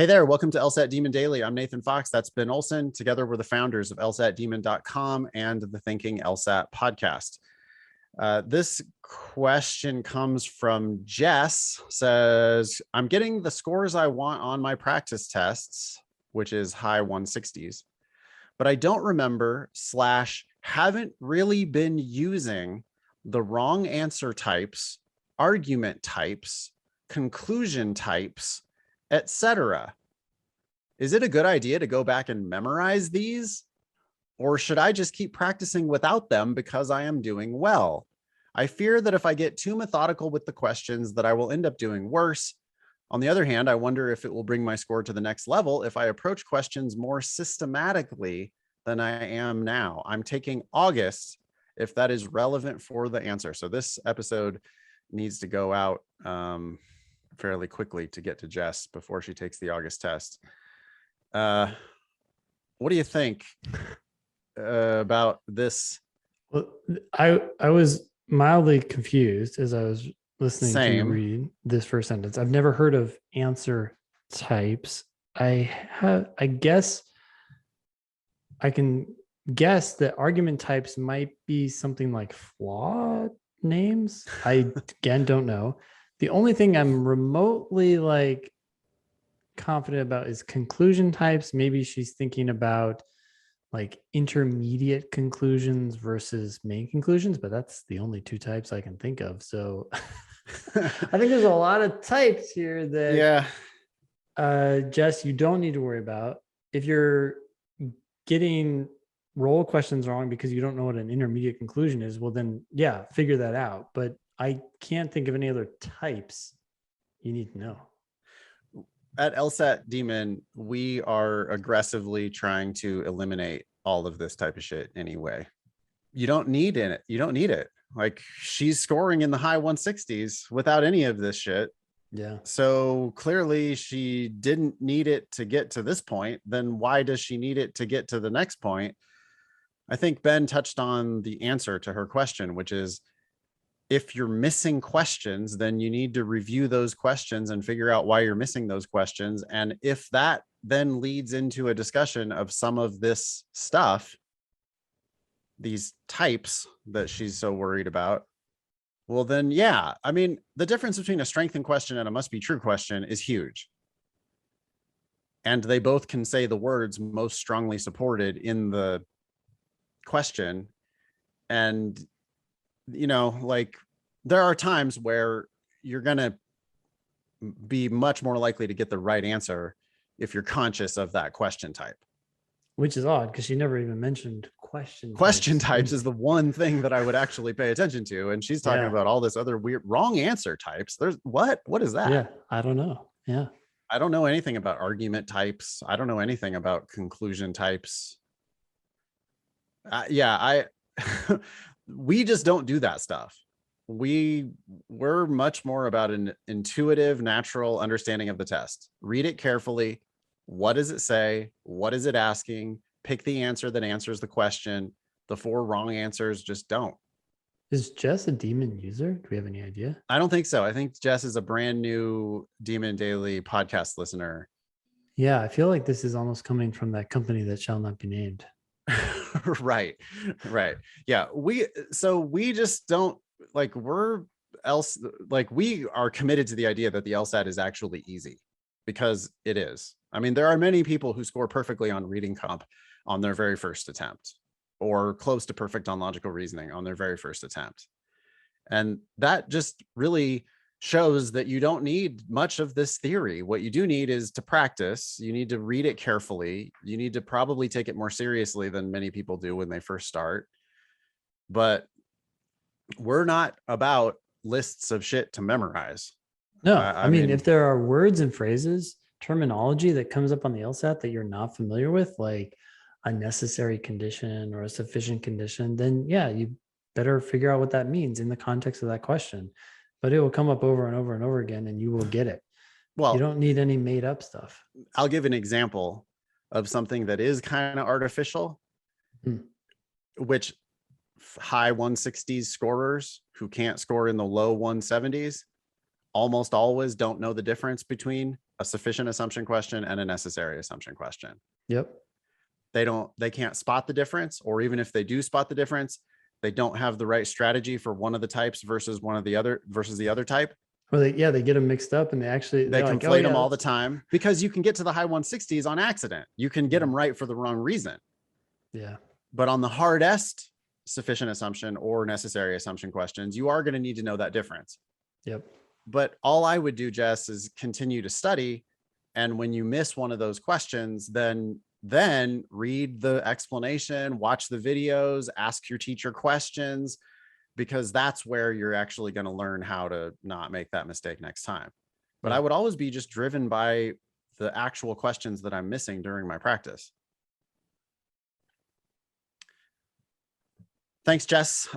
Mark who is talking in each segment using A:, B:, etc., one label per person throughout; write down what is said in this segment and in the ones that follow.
A: Hey there, welcome to LSAT Demon Daily. I'm Nathan Fox. That's Ben Olson. Together, we're the founders of LSATdemon.com and the Thinking LSAT podcast. This question comes from Jess. Says, I'm getting the scores I want on my practice tests, which is high 160s, but I don't remember / haven't really been using the wrong answer types, argument types, conclusion types, etc. Is it a good idea to go back and memorize these? Or should I just keep practicing without them because I am doing well? I fear that if I get too methodical with the questions that I will end up doing worse. On the other hand, I wonder if it will bring my score to the next level if I approach questions more systematically than I am now. I'm taking August if that is relevant for the answer. So this episode needs to go out fairly quickly to get to Jess before she takes the August test. What do you think about this?
B: Well, I was mildly confused as I was listening to you read this first sentence. I've never heard of answer types. I guess I can guess that argument types might be something like flaw names. I again don't know. The only thing I'm remotely confident about is conclusion types. Maybe she's thinking about intermediate conclusions versus main conclusions, but that's the only two types I can think of. So I think there's a lot of types here that Jess, you don't need to worry about. If you're getting role questions wrong because you don't know what an intermediate conclusion is, well then figure that out. But I can't think of any other types you need to know.
A: At LSAT Demon, we are aggressively trying to eliminate all of this type of shit anyway. You don't need it. You don't need it. Like, she's scoring in the high 160s without any of this shit.
B: Yeah.
A: So clearly she didn't need it to get to this point. Then why does she need it to get to the next point? I think Ben touched on the answer to her question, which is, if you're missing questions, then you need to review those questions and figure out why you're missing those questions. And if that then leads into a discussion of some of this stuff, these types that she's so worried about, well then, I mean, the difference between a strengthened question and a must be true question is huge. And they both can say the words most strongly supported in the question. And there are times where you're going to be much more likely to get the right answer if you're conscious of that question type.
B: Which is odd because she never even mentioned question
A: types is the one thing that I would actually pay attention to. And she's talking about all this other weird wrong answer types. There's what is that?
B: Yeah, I don't know. Yeah.
A: I don't know anything about argument types. I don't know anything about conclusion types. We just don't do that stuff. We're much more about an intuitive, natural understanding of the test. Read it carefully. What does it say? What is it asking? Pick the answer that answers the question. The 4 wrong answers just don't.
B: Is Jess a Demon user? Do we have any idea?
A: I don't think so. I think Jess is a brand new Demon Daily podcast listener.
B: Yeah, I feel like this is almost coming from that company that shall not be named.
A: Right. Yeah. We just don't we are committed to the idea that the LSAT is actually easy, because it is. I mean, there are many people who score perfectly on reading comp on their very first attempt, or close to perfect on logical reasoning on their very first attempt. And that just really shows that you don't need much of this theory. What you do need is to practice. You need to read it carefully. You need to probably take it more seriously than many people do when they first start. But we're not about lists of shit to memorize.
B: No, I mean, if there are words and phrases, terminology that comes up on the LSAT that you're not familiar with, like a necessary condition or a sufficient condition, then you better figure out what that means in the context of that question. But it will come up over and over and over again, and you will get it. Well, you don't need any made up stuff.
A: I'll give an example of something that is kind of artificial, which high 160s scorers who can't score in the low 170s almost always don't know the difference between a sufficient assumption question and a necessary assumption question.
B: Yep.
A: They can't spot the difference, or even if they do spot the difference, they don't have the right strategy for one of the types versus the other type.
B: Or they get them mixed up, and they
A: conflate them all the time, because you can get to the high 160s on accident. You can get them right for the wrong reason.
B: Yeah.
A: But on the hardest sufficient assumption or necessary assumption questions, you are going to need to know that difference.
B: Yep.
A: But all I would do, Jess, is continue to study. And when you miss one of those questions, then read the explanation, watch the videos, ask your teacher questions, because that's where you're actually going to learn how to not make that mistake next time. But I would always be just driven by the actual questions that I'm missing during my practice. Thanks, Jess.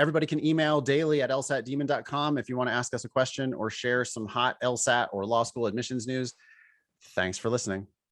A: Everybody can email daily@lsatdemon.com if you want to ask us a question or share some hot LSAT or law school admissions news. Thanks for listening.